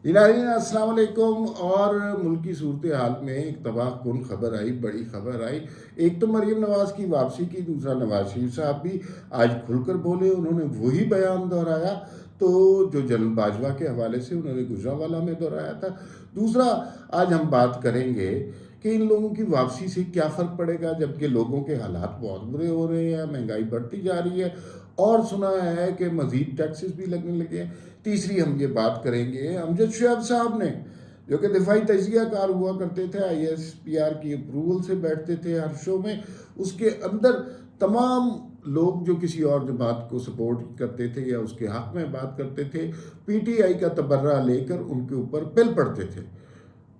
नाज़रीन अस्सलाम वालेकुम। और मुल्की सूरत हाल में एक तबाह कुन खबर आई, बड़ी खबर आई। एक तो मरीम नवाज़ की वापसी की, दूसरा नवाज शरीफ साहब भी आज खुलकर बोले, उन्होंने वही बयान दोहराया तो जो जनरल बाजवा के हवाले से उन्होंने गुजरांवाला में दोहराया था। दूसरा, आज हम बात करेंगे कि इन लोगों की वापसी से क्या फ़र्क पड़ेगा, जबकि लोगों के हालात बहुत बुरे हो रहे हैं, महंगाई बढ़ती जा रही है और सुना है कि मज़ीद टैक्सेस भी लगने लगे हैं। तीसरी हम ये बात करेंगे अमजद शुएब साहब ने, जो कि दिफाई तजिया कार हुआ करते थे, ISPR की अप्रूवल से बैठते थे हर शो में, उसके अंदर तमाम लोग जो किसी और जमात को सपोर्ट करते थे या उसके हक़ में बात करते थे, PTI का तबर्रा लेकर उनके ऊपर पिल पड़ते थे।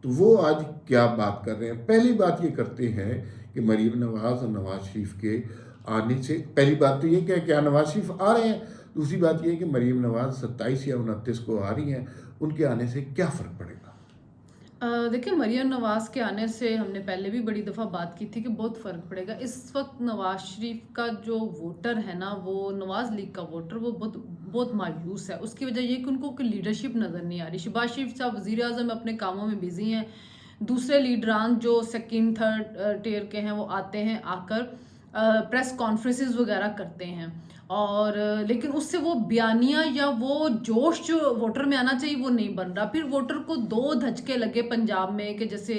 तो वो आज क्या बात कर रहे हैं। पहली बात ये करते हैं कि मरीम नवाज़ और नवाज शरीफ के आने से, पहली बात तो ये कि क्या नवाज शरीफ आ रहे हैं, दूसरी बात ये कि मरीम नवाज़ 27 या 29 को आ रही हैं, उनके आने से क्या फ़र्क पड़ेगा। देखिए, मरियम नवाज़ के आने से हमने पहले भी बड़ी दफ़ा बात की थी कि बहुत फ़र्क पड़ेगा। इस वक्त नवाज़ शरीफ का जो वोटर है ना, वो नवाज़ लीग का वोटर वो बहुत बहुत मायूस है। उसकी वजह ये कि उनको कोई लीडरशिप नज़र नहीं आ रही। शहबाज शरीफ साहब वज़ीर आज़म अपने कामों में बिज़ी हैं। दूसरे लीडरान जो सेकंड थर्ड टियर के हैं वो आते हैं, आकर प्रेस कॉन्फ्रेंसेस वगैरह करते हैं और लेकिन उससे वो बयानिया या वो जोश जो वोटर में आना चाहिए वो नहीं बन रहा। फिर वोटर को दो धचके लगे पंजाब में कि जैसे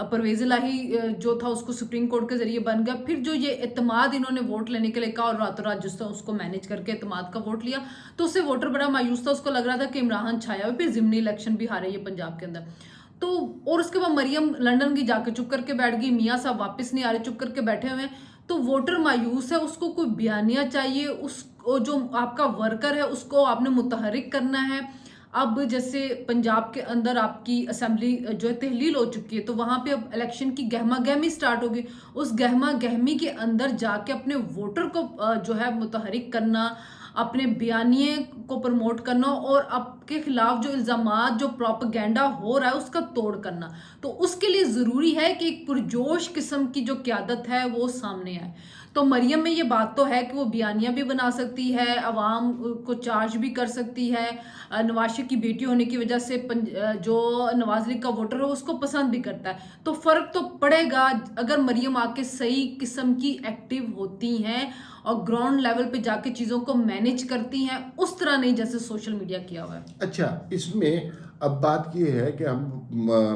परवेज़ इलाही जो था उसको सुप्रीम कोर्ट के जरिए बन गया। फिर जो ये एतमाद इन्होंने वोट लेने के लिए कहा और रातों रात जिस तरह उसको मैनेज करके एतमाद का वोट लिया, तो उससे वोटर बड़ा मायूस था। उसको लग रहा था कि इमरान छाया हुआ, फिर ज़िमनी इलेक्शन भी हारे ये पंजाब के अंदर। तो और उसके बाद मरियम लंदन की जाके चुप करके बैठ गई, मियाँ साहब वापस नहीं आ रहे, चुप करके बैठे हुए हैं। तो वोटर मायूस है, उसको कोई बयानिया चाहिए, उस जो आपका वर्कर है उसको आपने मुतहरिक करना है। अब जैसे पंजाब के अंदर आपकी असेंबली जो है तहलील हो चुकी है, तो वहां पे अब इलेक्शन की गहमा गहमी स्टार्ट होगी। उस गहमा गहमी के अंदर जाके अपने वोटर को जो है मुतहरिक करना, अपने बयानिए को प्रमोट करना और आपके खिलाफ जो इल्ज़ामात जो प्रोपेगेंडा हो रहा है उसका तोड़ करना। तो उसके लिए ज़रूरी है कि एक पुरजोश किस्म की जो क़यादत है वो सामने आए। तो मरियम में ये बात तो है कि वो बयानियाँ भी बना सकती है, अवाम को चार्ज भी कर सकती है। नवाज शरीफ की बेटी होने की वजह से जो नवाज लीग का वोटर है उसको पसंद भी करता है। तो फ़र्क तो पड़ेगा अगर मरियम आके सही किस्म की एक्टिव होती हैं और ग्राउंड लेवल पे जाके चीज़ों को मैनेज करती हैं, उस तरह नहीं जैसे सोशल मीडिया किया हुआ है। अच्छा, इसमें अब बात ये है कि हम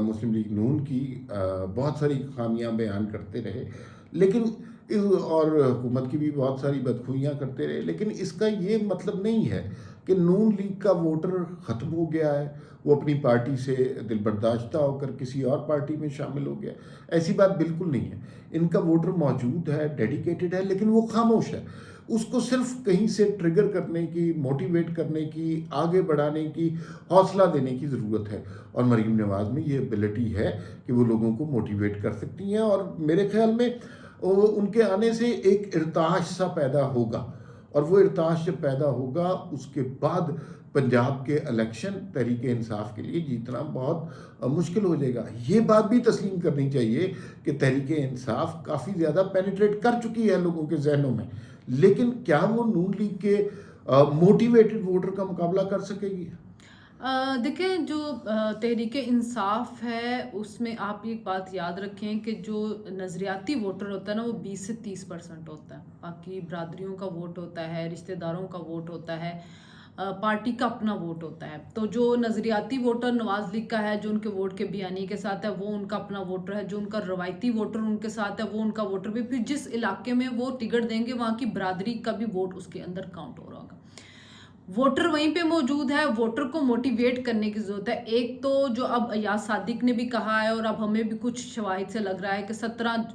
मुस्लिम लीग नून की बहुत सारी खामियां बयान करते रहे, लेकिन और हुकूमत की भी बहुत सारी बदखुइयाँ करते रहे, लेकिन इसका ये मतलब नहीं है कि नून लीग का वोटर ख़त्म हो गया है, वो अपनी पार्टी से दिलबर्दाश्ता होकर किसी और पार्टी में शामिल हो गया। ऐसी बात बिल्कुल नहीं है। इनका वोटर मौजूद है, डेडिकेटेड है, लेकिन वो खामोश है। उसको सिर्फ कहीं से ट्रिगर करने की, मोटिवेट करने की, आगे बढ़ाने की, हौसला देने की ज़रूरत है। और मरीम नवाज़ में ये एबिलिटी है कि वो लोगों को मोटिवेट कर सकती हैं, और मेरे ख्याल में उनके आने से एक इर्ताश सा पैदा होगा, और वो इर्ताश जब पैदा होगा उसके बाद पंजाब के इलेक्शन तहरीक इंसाफ के लिए जीतना बहुत मुश्किल हो जाएगा। ये बात भी तस्लीम करनी चाहिए कि तहरीक इंसाफ काफ़ी ज़्यादा पेनिट्रेट कर चुकी है लोगों के जहनों में, लेकिन क्या वो नून लीग के मोटिवेटेड वोटर का मुकाबला कर सकेगी। देखिए, जो तहरीक इंसाफ है उसमें आप एक बात याद रखें कि जो नज़रियाती वोटर होता है ना वो 20 से 30% होता है। बाकी बरादरियों का वोट होता है, रिश्तेदारों का वोट होता है, पार्टी का अपना वोट होता है। तो जो नज़रियाती वोटर नवाज लीग का है, जो उनके वोट के बयानी के साथ है, वो उनका अपना वोटर है। जो उनका रवायती वोटर उनके साथ है वो उनका वोटर भी। फिर जिस इलाके में वो टिकट देंगे वहाँ की बरादरी का भी वोट उसके अंदर काउंट हो रहा होगा। वोटर वहीं पे मौजूद है, वोटर को मोटिवेट करने की जरूरत है। एक तो जो अब अयाज सादिक ने भी कहा है और अब हमें भी कुछ शवाहिद से लग रहा है कि 17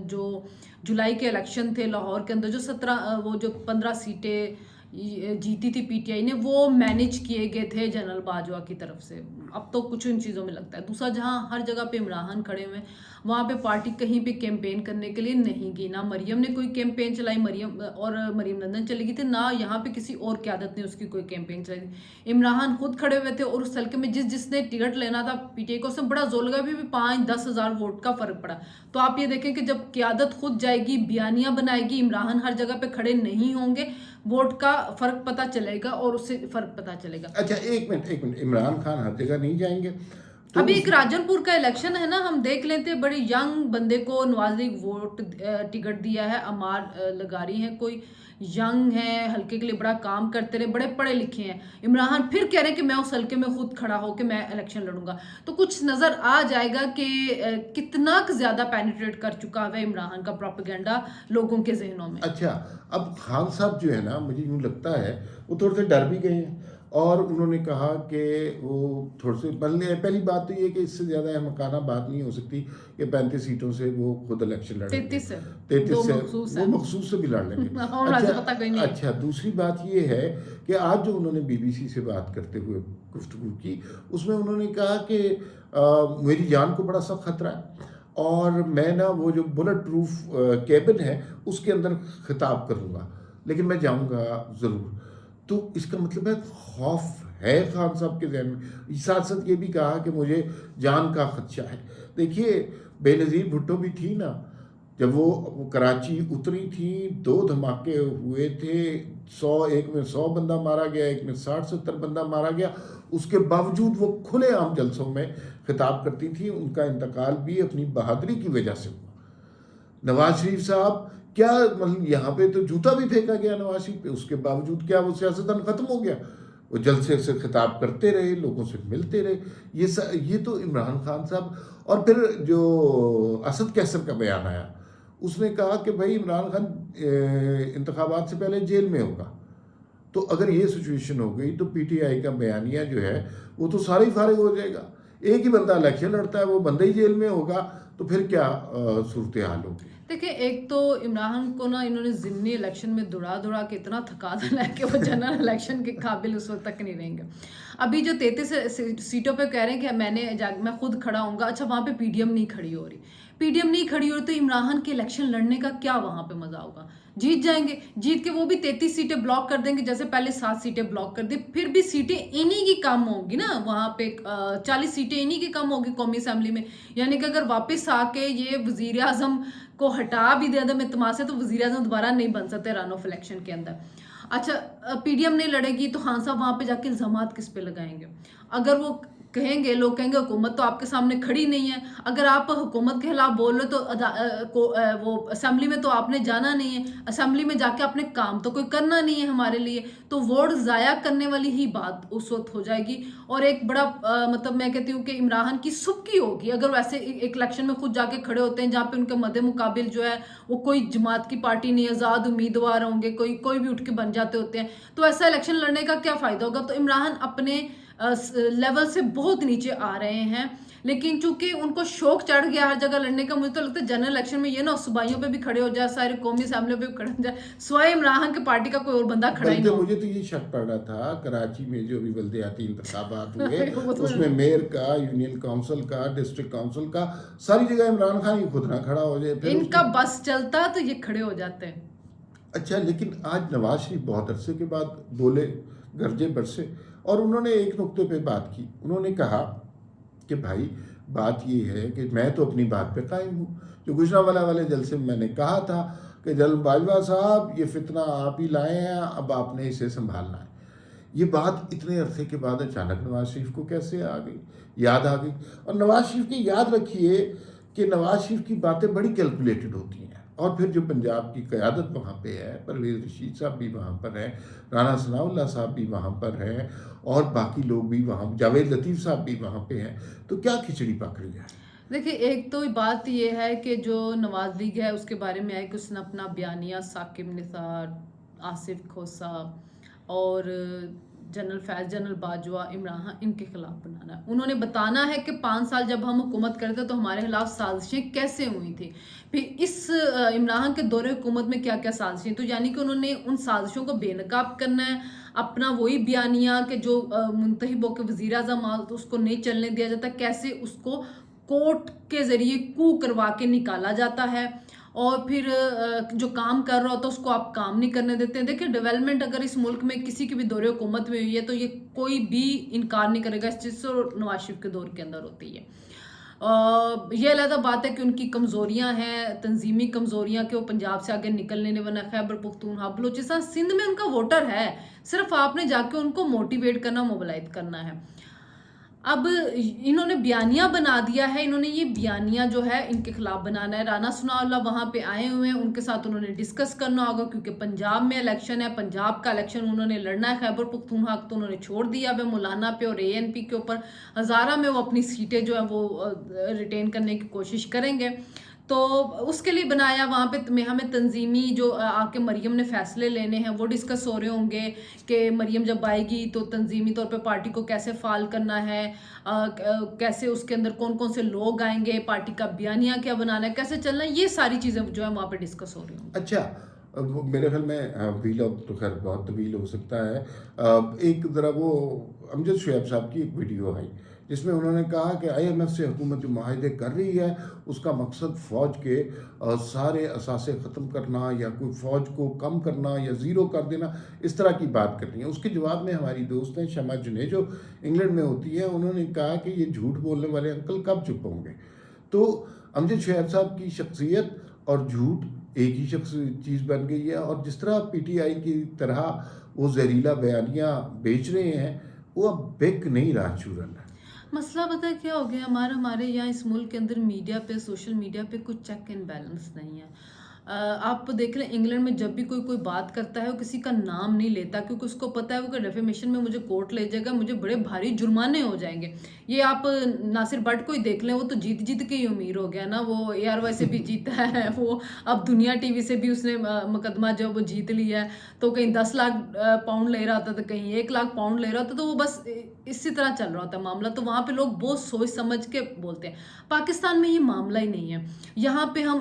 जो जुलाई के इलेक्शन थे लाहौर के अंदर, जो 17 वो जो 15 सीटें जीती थी PTI ने, वो मैनेज किए गए थे जनरल बाजवा की तरफ से। अब तो कुछ इन चीज़ों में लगता है। दूसरा, जहां हर जगह पे इमरान खड़े हुए, वहां पे पार्टी कहीं पे कैंपेन करने के लिए नहीं गई। ना मरियम ने कोई कैंपेन चलाई, मरियम लंदन चली गई थी, ना यहाँ पे किसी और क्यादत ने उसकी कोई कैंपेन चलाई थी। इमरान खुद खड़े हुए थे और उस हल्के में जिसने टिकट लेना था PTI को, उसमें बड़ा जोर लगा, भी 5-10 हज़ार वोट का फर्क पड़ा। तो आप ये देखें कि जब क्यादत खुद जाएगी, बयानियां बनाएगी, इमरान हर जगह पे खड़े नहीं होंगे, वोट का फर्क पता चलेगा और उससे फर्क पता चलेगा। अच्छा, एक मिनट, इमरान खान हर जगह नहीं जाएंगे तो अभी एक राजनपुर का इलेक्शन है ना, हम देख लेते हैं, बड़े यंग बंदे को नवाज लीग वोट टिकट दिया है। अमार लगारी हैं, कोई यंग है, हल्के के लिए बड़ा काम करते रहे, बड़े पढ़े लिखे हैं। इमरान खान फिर कह रहे हैं कि मैं उस हल्के में खुद खड़ा होकर मैं इलेक्शन लड़ूंगा। तो कुछ नजर आ जाएगा कि कितना ज्यादा पेनिट्रेट कर चुका है इमरान खान का प्रोपेगेंडा लोगों के जहनों में। अच्छा, अब खान साहब जो है ना, मुझे यूँ लगता है वो थोड़े से डर भी गए हैं और उन्होंने कहा कि वो थोड़े से पहली बात तो ये कि इससे ज़्यादा अहमकाना बात नहीं हो सकती कि 35 सीटों से वो खुद इलेक्शन लड़ेंगे। 33 से 33 से मखसूस वो है। मखसूस से भी लड़ लेंगे। और मुझे पता कोई नहीं। अच्छा, दूसरी बात ये है कि आज जो उन्होंने बीबीसी से बात करते हुए गुफ्तगू की, उसमें उन्होंने कहा कि मेरी जान को बड़ा सा खतरा है और मैं ना वो जो बुलेट प्रूफ कैबिन है उसके अंदर खिताब करूँगा, लेकिन मैं जाऊँगा ज़रूर। तो इसका मतलब है खौफ है खान साहब के जहन में। साथ साथ ये भी कहा कि मुझे जान का खदशा है। देखिए, बेनज़ीर भुट्टो भी थी ना, जब वो कराची उतरी थी, 2 धमाके हुए थे, एक में 100 बंदा मारा गया, एक में 60-70 बंदा मारा गया, उसके बावजूद वो खुले आम जलसों में खिताब करती थी। उनका इंतकाल भी अपनी बहादुरी की वजह से हुआ। नवाज शरीफ साहब, क्या मतलब यहाँ पे तो जूता भी फेंका गया नवाज शरीफ पे, उसके बावजूद क्या वो सियासतन ख़त्म हो गया? वो जलसे से खिताब करते रहे, लोगों से मिलते रहे। ये तो इमरान खान साहब। और फिर जो असद कैसर का बयान आया, उसने कहा कि भाई इमरान खान इंतखाबात से पहले जेल में होगा। तो अगर ये सिचुएशन हो गई तो पीटीआई का बयानिया जो है वो तो सारा ही फारिग हो जाएगा। एक ही बंदा इलेक्शन लड़ता है, वो बंदा ही जेल में होगा, तो फिर क्या सूरत हाल होगी? देखिए, एक तो इमरान को ना इन्होंने ज़िमनी इलेक्शन में दौड़ा के इतना थका देना है कि वो जनरल इलेक्शन के काबिल उस वक्त तक नहीं रहेंगे। अभी जो 33 सीटों पे कह रहे हैं कि मैं खुद खड़ा होऊंगा, अच्छा वहाँ पे पीडीएम नहीं खड़ी हो रही, पीडीएम नहीं खड़ी हो रही तो इमरान खान के इलेक्शन लड़ने का क्या वहाँ पे मजा होगा? जीत जाएंगे, जीत के वो भी 33 सीटें ब्लॉक कर देंगे, जैसे पहले 7 सीटें ब्लॉक कर दी, फिर भी सीटें इन्हीं की कम होंगी ना, वहाँ पे 40 सीटें इन्हीं की कम होगी कौमी असेंबली में। यानी कि अगर वापस आके ये वजीर आजम को हटा भी दे अदम इत्मीनान से, तो वजीर आजम दोबारा नहीं बन सकते रन ऑफ इलेक्शन के अंदर। अच्छा, पीडीएम नहीं लड़ेगी तो खान साहब वहाँ पे जाके इल्जामात किस पे लगाएंगे? अगर वो कहेंगे, लोग कहेंगे हुकूमत तो आपके सामने खड़ी नहीं है। अगर आप हुकूमत के खिलाफ बोल रहे तो वो असेंबली में तो आपने जाना नहीं है, असेंबली में जाके आपने काम तो कोई करना नहीं है हमारे लिए, तो वोट ज़ाया करने वाली ही बात उस वक्त हो जाएगी। और एक बड़ा मतलब मैं कहती हूँ कि इमरान खान की सुबकी होगी अगर वैसे एक इलेक्शन में खुद जाके खड़े होते हैं जहाँ पे उनके मद्दे मुकाबिल जो है वो कोई जमात की पार्टी नहीं, आज़ाद उम्मीदवार होंगे, कोई भी उठ के बन जाते होते हैं, तो ऐसा इलेक्शन लड़ने का क्या फ़ायदा होगा? तो इमरान खान अपने लेवल से बहुत नीचे आ रहे हैं, लेकिन चूंकि उनको शौक चढ़ गया हर जगह लड़ने का, मुझे तो लगता है जनरल इलेक्शन में ये ना सूबाइयों पे भी खड़े हो जाए, सारे कौमी असेंबली पे भी खड़े हो जाए, स्वयं इमरान खान की पार्टी का कोई और बंदा खड़ा ही नहीं हो। मुझे तो ये शक पड़ रहा था, कराची में जो भी बल्दियाती इंतखाबात हुए वो तो उसमें मेयर का, यूनियन काउंसिल का, डिस्ट्रिक्ट काउंसिल का, सारी जगह इमरान खान ही खुद ना खड़ा हो जाए, फिर इनका बस चलता तो ये खड़े हो जाते हैं। अच्छा, लेकिन आज नवाज शरीफ बहुत अरसे के बाद बोले, गरजे बरसे, और उन्होंने एक नुक्ते पे बात की। उन्होंने कहा कि भाई बात ये है कि मैं तो अपनी बात पे कायम हूँ। जो गुजरांवाला वाले जलसे में मैंने कहा था कि जल बाजवा साहब, ये फितना आप ही लाए हैं, अब आपने इसे संभालना है। ये बात इतने अरसे के बाद अचानक नवाज शरीफ को कैसे आ गई, याद आ गई? और नवाज शरीफ की याद रखिए कि नवाज शरीफ की बातें बड़ी कैलकुलेटेड होती हैं। और फिर जो पंजाब की क़यादत वहाँ पे है, परवेज़ रशीद साहब भी वहाँ पर हैं, राना सनाउल्लाह साहब भी वहाँ पर हैं, और बाकी लोग भी वहाँ, जावेद लतीफ़ साहब भी वहाँ पे हैं, तो क्या खिचड़ी पक रही है? देखिए, एक तो बात यह है कि जो नवाज लीग है उसके बारे में है कि उसने अपना बयानिया साकिब निसार, आसिफ खोसा और जनरल फैज़, जनरल बाजवा, इमरान खान, इनके खिलाफ बनाना है। उन्होंने बताना है कि 5 साल जब हम हुकूमत करते तो हमारे खिलाफ साजिशें कैसे हुई थी, फिर इस इमरान खान के दौरे हुकूमत में क्या क्या साजिशें, तो यानी कि उन्होंने उन साजिशों को बेनकाब करना है। अपना वही बयानिया कि जो मुंतखब होकर वज़ीर आज़म तो उसको नहीं चलने दिया जाता, कैसे उसको कोर्ट के ज़रिए कू करवा के निकाला जाता है, और फिर जो काम कर रहा होता है उसको आप काम नहीं करने देते हैं। देखिए, डेवलपमेंट अगर इस मुल्क में किसी की भी दौरे हुकूमत में हुई है तो ये कोई भी इनकार नहीं करेगा इस चीज़ से, और नवाज शरीफ के दौर के अंदर होती है। یہ علیحدہ بات ہے کہ ان کی کمزوریاں ہیں، تنظیمی کمزوریاں، کہ وہ پنجاب سے آگے نکلنے نہیں، ورنہ خیبر پختونخوا بلوچستان سندھ میں ان کا ووٹر ہے، صرف آپ نے جا کے ان کو موٹیویٹ کرنا، موبلائز کرنا ہے۔ اب انہوں نے بیانیہ بنا دیا ہے، انہوں نے یہ بیانیہ جو ہے ان کے خلاف بنانا ہے۔ رانا ثناء اللہ وہاں پہ آئے ہوئے ہیں، ان کے ساتھ انہوں نے ڈسکس کرنا ہوگا، کیونکہ پنجاب میں الیکشن ہے، پنجاب کا الیکشن انہوں نے لڑنا ہے۔ خیبر پختونخوا تو انہوں نے چھوڑ دیا ہے مولانا پہ اور ANP کے اوپر، ہزارہ میں وہ اپنی سیٹیں جو ہیں وہ ریٹین کرنے کی کوشش کریں گے، تو اس کے لیے بنایا۔ وہاں پہ ہمیں تنظیمی جو آ کے مریم نے فیصلے لینے ہیں وہ ڈسکس ہو رہے ہوں گے کہ مریم جب آئے گی تو تنظیمی طور پہ پارٹی کو کیسے فعال کرنا ہے، کیسے اس کے اندر کون کون سے لوگ آئیں گے، پارٹی کا بیانیہ کیا بنانا ہے، کیسے چلنا ہے، یہ ساری چیزیں جو ہیں وہاں پہ ڈسکس ہو رہی ہوں۔ اچھا، میرے خیال میں ویلاگ تو خیر بہت طویل ہو سکتا ہے۔ ایک ذرا وہ امجد شعیب صاحب کی ایک ویڈیو آئی جس میں انہوں نے کہا کہ IMF سے حکومت جو معاہدے کر رہی ہے اس کا مقصد فوج کے سارے اثاثے ختم کرنا یا کوئی فوج کو کم کرنا یا زیرو کر دینا، اس طرح کی بات کرنی ہے۔ اس کے جواب میں ہماری دوست ہیں شمع جنید جو انگلینڈ میں ہوتی ہے، انہوں نے کہا کہ یہ جھوٹ بولنے والے انکل کب چپ ہوں گے۔ تو امجد شعیب صاحب کی شخصیت اور جھوٹ ایک ہی چیز بن گئی ہے، اور جس طرح PTI کی طرح وہ زہریلا بیانیہ بیچ رہے ہیں وہ اب بک نہیں رہا چورن ہے۔ مسئلہ پتہ ہے کیا ہو گیا، ہمارے یہاں اس ملک کے اندر میڈیا پہ، سوشل میڈیا پہ کچھ چیک اینڈ بیلنس نہیں ہے۔ آپ دیکھ لیں انگلینڈ میں جب بھی کوئی بات کرتا ہے وہ کسی کا نام نہیں لیتا، کیونکہ اس کو پتہ ہے وہ کہ ڈیفیمیشن میں مجھے کورٹ لے جائے گا، مجھے بڑے بھاری جرمانے ہو جائیں گے۔ یہ آپ ناصر بٹ کو ہی دیکھ لیں، وہ تو جیت کے ہی امیر ہو گیا نا، وہ ARY سے بھی جیتا ہے، وہ اب دنیا TV سے بھی اس نے مقدمہ جو وہ جیت لیا ہے، تو کہیں 10 لاکھ پاؤنڈ لے رہا تھا تو کہیں 1 لاکھ پاؤنڈ لے رہا تھا، تو وہ بس اسی طرح چل رہا ہوتا ہے معاملہ۔ تو وہاں پہ لوگ بہت سوچ سمجھ کے بولتے ہیں۔ پاکستان میں یہ معاملہ ہی نہیں ہے، یہاں پہ ہم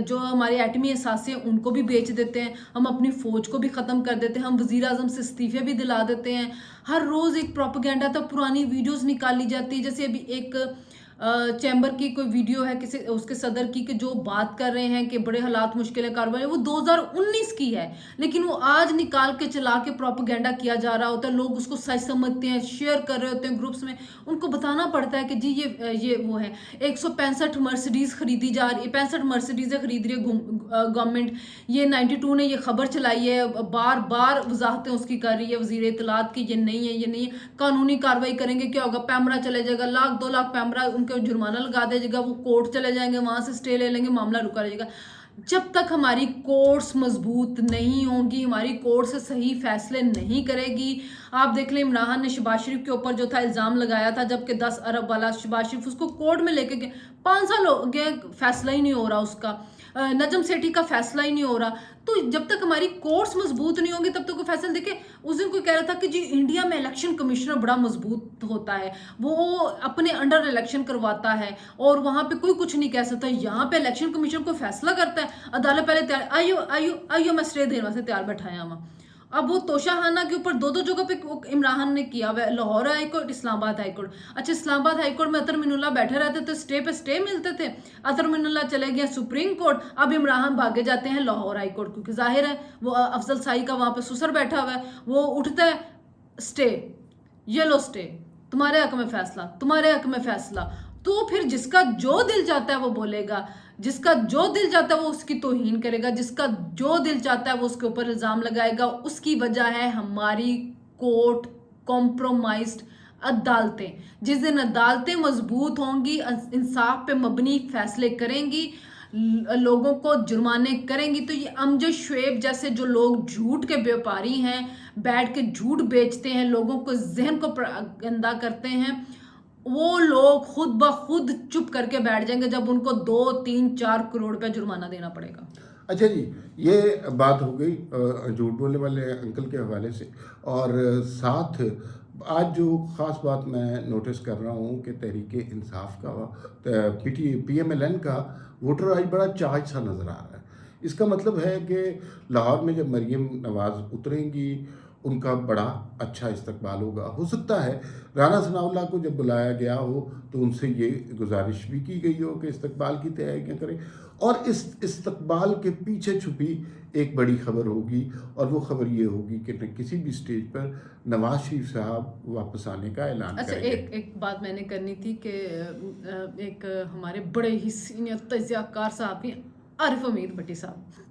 جو ہمارے ایٹمی اثاثے ہیں ان کو بھی بیچ دیتے ہیں، ہم اپنی فوج کو بھی ختم کر دیتے ہیں، ہم وزیر اعظم سے استعفے بھی دلا دیتے ہیں، ہر روز ایک پروپیگنڈا تھا، پرانی ویڈیوز نکالی جاتی ہے۔ جیسے ابھی ایک چیمبر کی کوئی ویڈیو ہے کسی اس کے صدر کی، کہ جو بات کر رہے ہیں کہ بڑے حالات مشکل ہے کاروبار، وہ 2019 کی ہے، لیکن وہ آج نکال کے چلا کے پروپیگنڈا کیا جا رہا ہوتا ہے، لوگ اس کو سچ سمجھتے ہیں، شیئر کر رہے ہوتے ہیں گروپس میں، ان کو بتانا پڑتا ہے کہ جی یہ وہ ہے۔ 165 مرسیڈیز خریدی جا رہی ہے، 65 مرسیڈیزیں خرید رہی ہے گورنمنٹ، یہ 92 نے یہ خبر چلائی ہے، بار بار وضاحتیں اس کی کر رہی ہے وزیر اطلاعات کی، یہ نہیں ہے، یہ نہیں ہے، قانونی کاروائی کریں گے، کیا ہوگا، پیمرا چلے جائے گا، 1,00,000 2,00,000 پیمرا ان کو جرمانہ لگا دے جائے گا، وہ کورٹ چلے جائیں گے، وہاں سے اسٹے لے لیں گے، معاملہ رکا رہے گا۔ جب تک ہماری کورٹس مضبوط نہیں ہوں گی، ہماری کورٹ سے صحیح فیصلے نہیں کرے گی۔ آپ دیکھ لیں عمران نے شہباز شریف کے اوپر جو تھا الزام لگایا تھا، جبکہ 10 ارب والا شہباز شریف اس کو کورٹ میں لے کے گئے، 5 سال ہو گئے، فیصلہ ہی نہیں ہو رہا اس کا، نجم سیٹھی کا فیصلہ ہی نہیں ہو رہا۔ تو جب تک ہماری کورٹس مضبوط نہیں ہوں گے تب تک کوئی فیصلہ، دیکھیں اس دن کوئی کہہ رہا تھا کہ جی انڈیا میں الیکشن کمشنر بڑا مضبوط ہوتا ہے، وہ اپنے انڈر الیکشن کرواتا ہے اور وہاں پہ کوئی کچھ نہیں کہہ سکتا۔ یہاں پہ الیکشن کمیشن کو فیصلہ کرتا ہے، عدالت پہلے تیار، آئیو میں اسٹے دینے واسطے تیار بیٹھایا ہوا۔ اب وہ توشہ خانہ کے اوپر 2 جگہ پہ عمران نے کیا ہوا ہے، لاہور ہائی کورٹ، اسلام آباد ہائی کورٹ۔ اچھا اسلام آباد ہائی کورٹ میں اطہر من اللہ بیٹھے رہتے تھے، اسٹے پہ اسٹے ملتے تھے، اطہر من اللہ چلے گئے سپریم کورٹ، اب عمران بھاگے جاتے ہیں لاہور ہائی کورٹ، کیونکہ ظاہر ہے وہ افضل سائی کا وہاں پہ سسر بیٹھا ہوا ہے، وہ اٹھتا ہے اسٹے، یہ لو اسٹے، تمہارے حق میں فیصلہ، تمہارے حق میں فیصلہ۔ تو پھر جس کا جو دل چاہتا ہے وہ بولے گا، جس کا جو دل چاہتا ہے وہ اس کی توہین کرے گا، جس کا جو دل چاہتا ہے وہ اس کے اوپر الزام لگائے گا۔ اس کی وجہ ہے ہماری کورٹ کمپرومائزڈ عدالتیں۔ جس دن عدالتیں مضبوط ہوں گی، انصاف پہ مبنی فیصلے کریں گی، لوگوں کو جرمانے کریں گی، تو یہ امجد شعیب جیسے جو لوگ جھوٹ کے بیوپاری ہیں، بیٹھ کے جھوٹ بیچتے ہیں، لوگوں کو ذہن کو گندا کرتے ہیں، وہ لوگ خود بخود چپ کر کے بیٹھ جائیں گے جب ان کو 2 3 4 کروڑ روپے جرمانہ دینا پڑے گا۔ اچھا جی، یہ بات ہو گئی جھوٹ بولنے والے انکل کے حوالے سے، اور ساتھ آج جو خاص بات میں نوٹس کر رہا ہوں کہ تحریک انصاف کا PMLN کا ووٹر آج بڑا چارج سا نظر آ رہا ہے۔ اس کا مطلب ہے کہ لاہور میں جب مریم نواز اتریں گی ان کا بڑا اچھا استقبال ہوگا. ہو سکتا ہے رانا ثناء اللہ کو جب بلایا گیا ہو تو ان سے یہ گزارش بھی کی گئی ہو کہ استقبال کی تیاریاں کریں, اور اس استقبال کے پیچھے چھپی ایک بڑی خبر ہوگی, اور وہ خبر یہ ہوگی کہ کسی بھی سٹیج پر نواز شریف صاحب واپس آنے کا اعلان اچھا, کریں گے. ایک بات میں نے کرنی تھی کہ ایک ہمارے بڑے ہی سینئر تجزیہ کار صحافی عارف امید بٹی صاحب,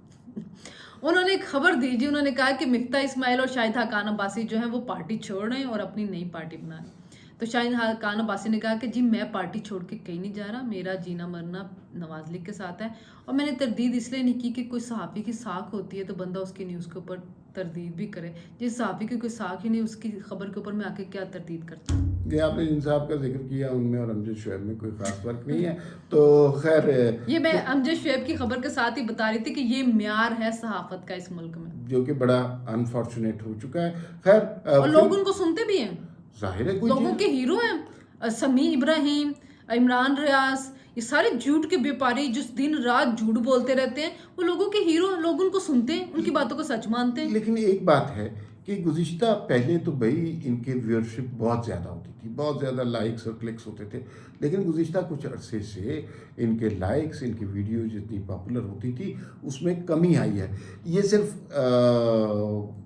انہوں نے ایک خبر دی جی. انہوں نے کہا کہ مفتاح اسماعیل اور شاہد حقان عباسی جو ہیں وہ پارٹی چھوڑ رہے ہیں اور اپنی نئی پارٹی بنا رہے ہیں. تو شاہد حقان عباسی نے کہا کہ جی میں پارٹی چھوڑ کے کہیں نہیں جا رہا, میرا جینا مرنا نواز لیگ کے ساتھ ہے. اور میں نے تردید اس لیے نہیں کی کہ کوئی صحافی کی ساکھ ہوتی ہے تو بندہ اس کی نیوز کے اوپر تردید بھی کرے. جس صحافی کی کوئی ساکھ ہی نہیں, اس کی خبر کے اوپر میں آ کے کیا تردید کرتا ہوں. یہ آپ نے جن صاحب کا ذکر کیا ان میں اور امجد شعیب میں کوئی خاص فرق نہیں ہے. تو خیر یہ میں امجد شعیب کی خبر کے ساتھ ہی بتا رہی تھی کہ یہ معیار ہے صحافت کا اس ملک میں, جو کہ بڑا انفارچونیٹ ہو چکا ہے. خیر اور لوگ ان کو سنتے بھی ہیں, ظاہر ہے کوئی لوگوں کے ہیرو ہیں. سمیع ابراہیم, عمران ریاض, یہ سارے جھوٹ کے بیپاری جس دن رات جھوٹ بولتے رہتے ہیں, وہ لوگوں کے ہیرو ہیں. لوگ ان کو سنتے ہیں, ان کی باتوں کو سچ مانتے ہیں. لیکن ایک بات ہے کہ گزشتہ پہلے تو بھائی ان کے ویورشپ بہت زیادہ ہوتی تھی, بہت زیادہ لائکس اور کلکس ہوتے تھے, لیکن گزشتہ کچھ عرصے سے ان کے لائکس, ان کی ویڈیو جتنی پاپولر ہوتی تھی اس میں کمی آئی ہے. یہ صرف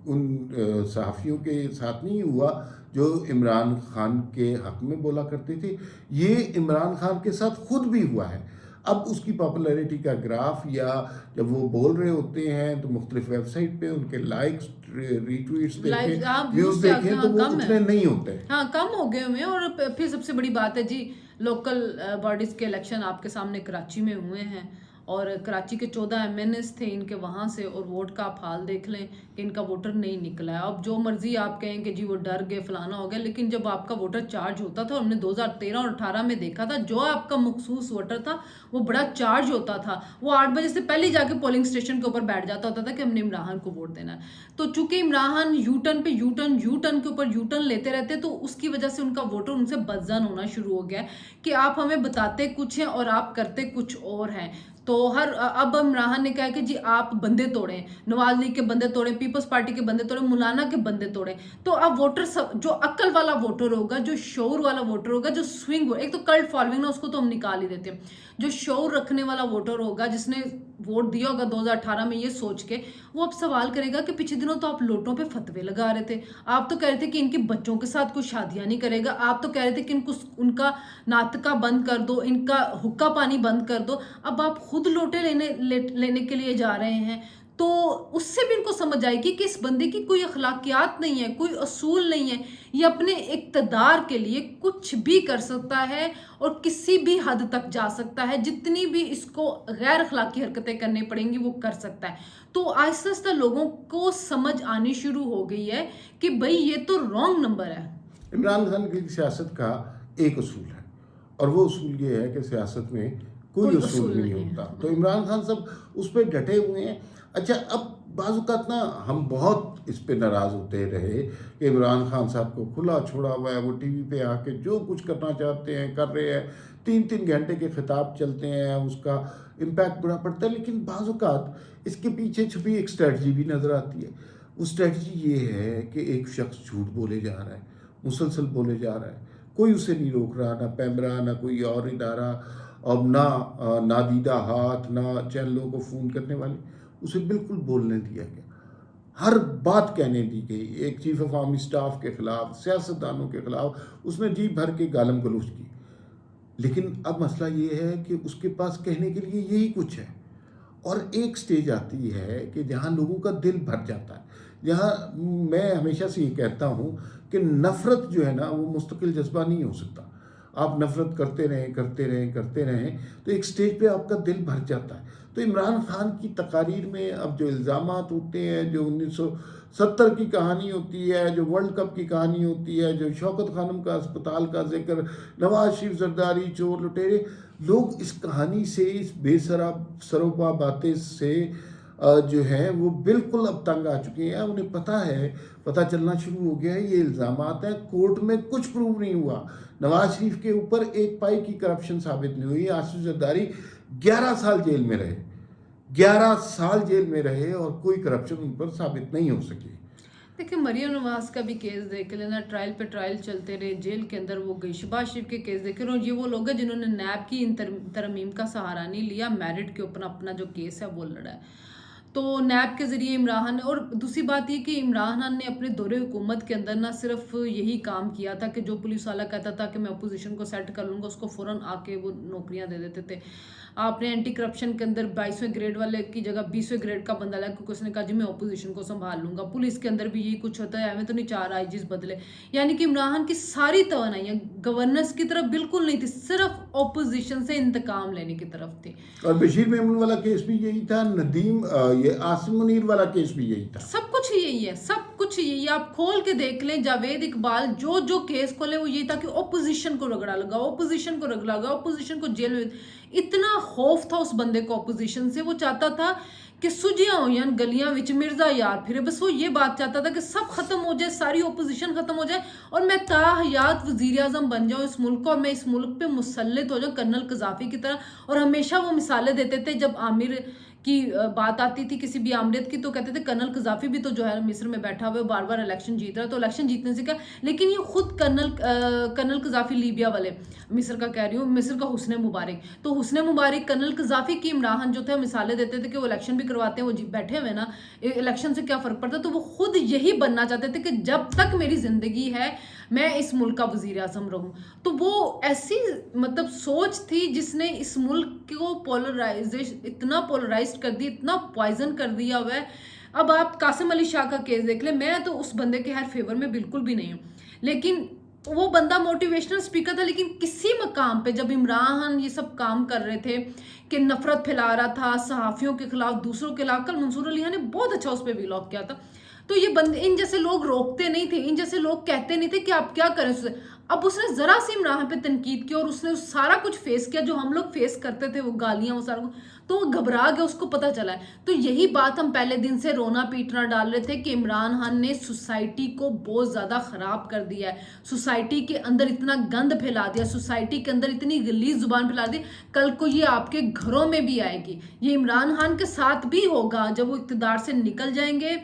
ان صحافیوں کے ساتھ نہیں ہوا جو عمران خان کے حق میں بولا کرتے تھے, یہ عمران خان کے ساتھ خود بھی ہوا ہے. اب اس کی پاپولیرٹی کا گراف, یا جب وہ بول رہے ہوتے ہیں تو مختلف ویب سائٹ پہ ان کے لائکس, ری ٹویٹس دیکھیں, ویوز دیکھیں, تو وہ اتنے نہیں ہوتے. ہاں کم ہو گئے ہوئے ہیں. اور پھر سب سے بڑی بات ہے جی, لوکل باڈیز کے الیکشن آپ کے سامنے کراچی میں ہوئے ہیں, اور کراچی کے 14 MNAs تھے ان کے وہاں سے, اور ووٹ کا آپ حال دیکھ لیں کہ ان کا ووٹر نہیں نکلا ہے. اب جو مرضی آپ کہیں کہ جی وہ ڈر گئے فلانا ہو گیا, لیکن جب آپ کا ووٹر چارج ہوتا تھا, ہم نے 2013 اور 18 میں دیکھا تھا, جو آپ کا مخصوص ووٹر تھا وہ بڑا چارج ہوتا تھا. وہ 8 بجے سے پہلے جا کے پولنگ اسٹیشن کے اوپر بیٹھ جاتا ہوتا تھا کہ ہم نے عمران کو ووٹ دینا ہے. تو چونکہ عمران یو ٹرن پہ یو ٹرن کے اوپر یو ٹرن لیتے رہتے, تو اس کی وجہ سے ان کا ووٹر ان سے بدظن ہونا شروع ہو گیا کہ آپ ہمیں بتاتے کچھ ہیں اور آپ کرتے کچھ اور ہیں. تو اب عمران نے کہا کہ جی آپ بندے توڑیں, نواز لیگ کے بندے توڑیں, پیپلز پارٹی کے بندے توڑیں, مولانا کے بندے توڑیں. تو اب ووٹر جو عقل والا ووٹر ہوگا, جو شعور والا ووٹر ہوگا, جو سوئنگ, ایک تو کلٹ فالوئنگ ہے اس کو تو ہم نکال ہی دیتے ہیں, جو شعور رکھنے والا ووٹر ہوگا, جس نے ووٹ دیا ہوگا 2018 میں یہ سوچ کے, وہ اب سوال کرے گا کہ پچھلے دنوں تو آپ لوٹوں پہ فتوے لگا رہے تھے, آپ تو کہہ رہے تھے کہ ان کے بچوں کے ساتھ کوئی شادیاں نہیں کرے گا, آپ تو کہہ رہے تھے کہ ان کا ناطقہ بند کر دو, ان کا حقہ پانی بند کر دو, اب آپ خود لوٹے لینے کے لیے جا رہے ہیں. تو اس سے بھی ان کو سمجھ آئے گی کہ اس بندے کی کوئی اخلاقیات نہیں ہے, کوئی اصول نہیں ہے, یہ اپنے اقتدار کے لیے کچھ بھی کر سکتا ہے اور کسی بھی حد تک جا سکتا ہے, جتنی بھی اس کو غیر اخلاقی حرکتیں کرنی پڑیں گی وہ کر سکتا ہے. تو آہستہ آہستہ لوگوں کو سمجھ آنی شروع ہو گئی ہے کہ بھئی یہ تو رانگ نمبر ہے. عمران خان کی سیاست کا ایک اصول ہے, اور وہ اصول یہ ہے کہ سیاست میں کوئی اصول نہیں ہوتا. تو عمران خان صاحب اس پہ ڈٹے ہوئے ہیں. اچھا, اب بعض اوقات نا ہم بہت اس پہ ناراض ہوتے رہے کہ عمران خان صاحب کو کھلا چھوڑا ہوا ہے, وہ ٹی وی پہ آ کے جو کچھ کرنا چاہتے ہیں کر رہے ہیں, 3 گھنٹے کے خطاب چلتے ہیں, اس کا امپیکٹ بڑا پڑتا ہے. لیکن بعض اوقات اس کے پیچھے چھپی ایک اسٹریٹجی بھی نظر آتی ہے. وہ اسٹریٹجی یہ ہے کہ ایک شخص جھوٹ بولے جا رہا ہے, مسلسل بولے جا رہا ہے, کوئی اسے نہیں روک رہا, نہ پیمرا, نہ کوئی اور ادارہ, اور نہ نادیدہ ہاتھ, نہ چینلوں کو فون کرنے والے, اسے بالکل بولنے دیا گیا, ہر بات کہنے دی گئی. ایک چیف آف آرمی اسٹاف کے خلاف, سیاستدانوں کے خلاف اس نے جی بھر کے گالم گلوچ کی. لیکن اب مسئلہ یہ ہے کہ اس کے پاس کہنے کے لیے یہی کچھ ہے, اور ایک سٹیج آتی ہے کہ جہاں لوگوں کا دل بھر جاتا ہے, جہاں میں ہمیشہ سے یہ کہتا ہوں کہ نفرت جو ہے نا وہ مستقل جذبہ نہیں ہو سکتا. آپ نفرت کرتے رہیں تو ایک سٹیج پہ آپ کا دل بھر جاتا ہے. تو عمران خان کی تقاریر میں اب جو الزامات ہوتے ہیں, جو 1970 کی کہانی ہوتی ہے, جو ورلڈ کپ کی کہانی ہوتی ہے, جو شوکت خانم کا اسپتال کا ذکر, نواز شریف زرداری, چور لٹیرے, لوگ اس کہانی سے, اس بے سروپا باتیں سے جو ہیں وہ بالکل اب تنگ آ چکے ہیں. انہیں پتہ چلنا شروع ہو گیا ہے یہ الزامات ہیں, کورٹ میں کچھ پروو نہیں ہوا. نواز شریف کے اوپر ایک پائی کی کرپشن ثابت نہیں ہوئی. آصف زرداری 11 سال جیل میں رہے, 11 سال جیل میں رہے, اور کوئی کرپشن ان پر ثابت نہیں ہو سکی. देखिए मरियम नवाज का भी केस देख लेना, ट्रायल पे ट्रायल चलते रहे, जेल के अंदर वो गई। शहबाज शरीफ के केस देखे रहे हो, ये वो लोग हैं जिन्होंने नैब की इन तरमीम का सहारा नहीं लिया, मेरिट के ऊपर अपना जो केस है वो लड़ा है। तो नैब के ज़रिए इमरान ने, और दूसरी बात ये कि इमरान खान ने अपने दौरे हुकूमत के अंदर ना सिर्फ यही काम किया था कि जो पुलिस वाला कहता था कि मैं अपोजिशन को सेट कर लूँगा, उसको फ़ौरन आके वो नौकरियां दे देते थे। आपने एंटी करप्शन के अंदर 22वें ग्रेड वाले की जगह 20वें ग्रेड का बंदा लगा, क्योंकि उसने कहा जी मैं अपोजिशन को संभाल लूँगा। पुलिस के अंदर भी यही कुछ होता है, हमें तो नहीं 4 आईजीज बदले। यानी कि इमरान खान की सारी तवानाइयाँ गवर्नेंस की तरफ बिल्कुल नहीं थी, सिर्फ अपोजिशन से इंतकाम लेने की तरफ थी। और बशीर मेमन वाला केस भी यही था, नदीम ये आसिम मुनीर वाला केस भी यही था। सब कुछ यही है, सब कुछ यही है। आप खोल के देख लें, जावेद इकबाल जो जो केस खोले वो यही था कि ओपोजिशन को रगड़ा लगाओ, ओपोजिशन को रगड़ा लगाओ, ओपोजिशन को जेल में। इतना खौफ था उस बंदे को ओपोजिशन से, वो चाहता था कि सुजियां हो या गलियां विच मिर्जा यार फिरे, बस वो ये बात चाहता था कि सब खत्म हो जाए, सारी ओपोजिशन खत्म हो जाए और मैं ताहयात वजीर आजम बन जाऊं इस मुल्क को, और मैं इस मुल्क पे मुसल्लित हो जाऊं कर्नल कज़ाफ़ी की तरह। और हमेशा वो मिसालें देते थे, जब आमिर की बात आती थी किसी भी आमरीत की, तो कहते थे कर्नल कज़ाफ़ी भी तो जो है मिस्र में बैठा हुआ है, बार बार इलेक्शन जीत रहा है, तो इलेक्शन जीतने से क्या। लेकिन ये खुद कर्नल कज़ाफ़ी लीबिया वाले, मिस्र का कह रही हूँ, मिस्र का हुस्ने मुबारक, तो हुस्ने मुबारक कर्नल कज़ाफ़ी की इमरान जो थे मिसालें देते थे कि वो इलेक्शन भी करवाते हैं, वो बैठे हुए ना, इलेक्शन से क्या फ़र्क पड़ता। तो वो खुद यही बनना चाहते थे कि जब तक मेरी ज़िंदगी है मैं इस मुल्क का वज़ीर आज़म रहूँ। तो वो ऐसी मतलब सोच थी जिसने इस मुल्क को इतना पोलराइज कर दी, इतना पॉइजन कर दिया हुआ है। अब आप कासिम अली शाह का केस देख ले, मैं तो उस बंदे के हर फेवर में बिल्कुल भी नहीं हूँ, लेकिन वो बंदा मोटिवेशनल स्पीकर था। लेकिन किसी मकाम पे जब इमरान खान ये सब काम कर रहे थे कि नफरत फैला रहा था सहाफ़ियों के खिलाफ, दूसरों के खिलाफ, कल मंसूर अली खान ने बहुत अच्छा उस पर व्लॉग किया था, तो ये बंदे, इन जैसे लोग रोकते नहीं थे, इन जैसे लोग कहते नहीं थे कि आप क्या करें उससे। अब उसने जरा सी इमरान पे तनकीद की और उसने सारा कुछ फेस किया जो हम लोग फेस करते थे, वो गालियां, वो सारा कुछ, तो वो घबरा गया, उसको पता चला है। तो यही बात हम पहले दिन से रोना पीटना डाल रहे थे कि इमरान खान ने सोसाइटी को बहुत ज्यादा खराब कर दिया है, सोसाइटी के अंदर इतना गंद फैला दिया, सोसाइटी के अंदर इतनी गलीज जुबान फैला दी, कल को ये आपके घरों में भी आएगी। ये इमरान खान के साथ भी होगा जब वो इक़्तिदार से निकल जाएंगे,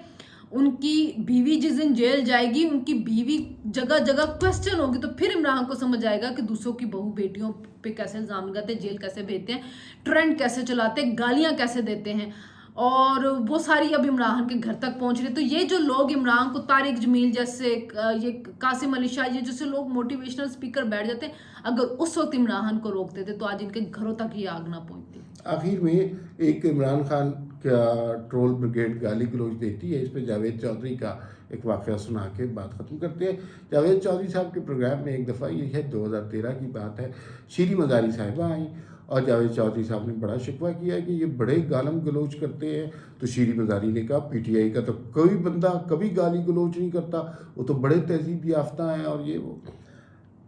उनकी बीवी जिस दिन जेल जाएगी, उनकी बीवी जगह जगह क्वेश्चन होगी, तो फिर इमरान को समझ आएगा कि दूसरों की बहू बेटियों पे कैसे इल्जाम लगाते हैं, जेल कैसे भेजते हैं, ट्रेंड कैसे चलाते हैं, गालियां कैसे देते हैं, और वो सारी अब इमरान के घर तक पहुंच रही है। तो ये जो लोग इमरान को, तारिक जमील जैसे, ये कासिम अली शाह, ये जैसे लोग मोटिवेशनल स्पीकर बैठ जाते हैं, अगर उस वक्त इमरान को रोकते थे तो आज इनके घरों तक ये आग ना पहुंचती। आखिर में एक इमरान खान का ट्रोल ब्रिगेड गाली गलौज देती है, इस पर जावेद चौधरी का एक वाक़या सुना के बात ख़त्म करते हैं। जावेद चौधरी साहब के प्रोग्राम में एक दफ़ा, ये है 2013 की बात है, शीरी मज़ारी साहिबा आई और जावेद चौधरी साहब ने बड़ा शिकवा किया कि ये बड़े गालम गलोच करते हैं। तो शीरी मज़ारी ने कहा पीटीआई का तो कोई बंदा कभी गाली गलोच नहीं करता, वो तो बड़े तहजीब याफ्ता हैं और ये वो।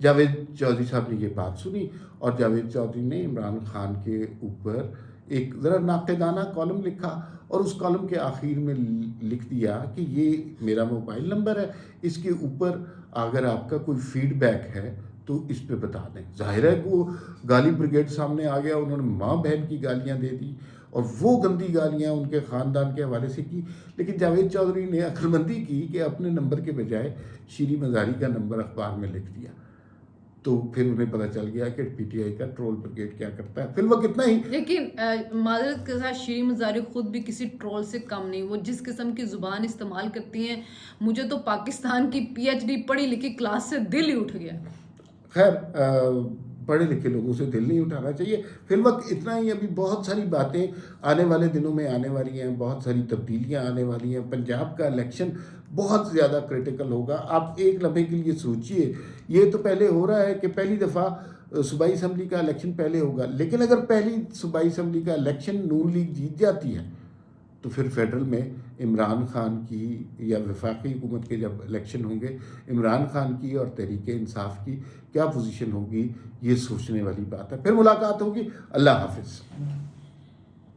जावेद चौधरी साहब ने ये बात सुनी और जावेद चौधरी ने इमरान खान के ऊपर एक ज़रा नाक़िदाना कॉलम लिखा और उस कॉलम के आखिर में लिख दिया कि ये मेरा मोबाइल नंबर है, इसके ऊपर अगर आपका कोई फीडबैक है तो इस पे बता दें। ज़ाहिर है कि वो गाली ब्रिगेड सामने आ गया, उन्होंने माँ बहन की गालियाँ दे दी और वो गंदी गालियाँ उनके ख़ानदान के हवाले से की। लेकिन जावेद चौधरी ने अक्लमंदी की कि अपने नंबर के बजाय शीरी मज़ारी का नंबर अखबार में लिख दिया। तो फिर उन्हें पता चल गया कि पीटीआई का ट्रोल ब्रिगेड क्या करता है। फिर वो कितना ही, लेकिन माजरत के साथ शीरी मज़ारी खुद भी किसी ट्रोल से कम नहीं, वो जिस किस्म की ज़ुबान इस्तेमाल करती हैं, मुझे तो पाकिस्तान की पीएचडी पढ़ी लिखी क्लास से दिल ही उठ गया। खैर पढ़े लिखे लोगों से दिल नहीं उठाना चाहिए। फिर वक्त इतना ही, अभी बहुत सारी बातें आने वाले दिनों में आने वाली हैं, बहुत सारी तब्दीलियां आने वाली हैं। पंजाब का इलेक्शन बहुत ज़्यादा क्रिटिकल होगा। आप एक लम्हे के लिए सोचिए, ये तो पहले हो रहा है कि पहली दफ़ा सूबाई असम्बली का इलेक्शन पहले होगा, लेकिन अगर पहली सूबाई असम्बली का इलेक्शन नून लीग जीत जाती है तो फिर फेडरल में इमरान खान की या वफाकी हुकूमत के जब इलेक्शन होंगे, इमरान खान की और तहरीक इंसाफ की क्या पोजीशन होगी, ये सोचने वाली बात है। फिर मुलाकात होगी। अल्लाह हाफिज़।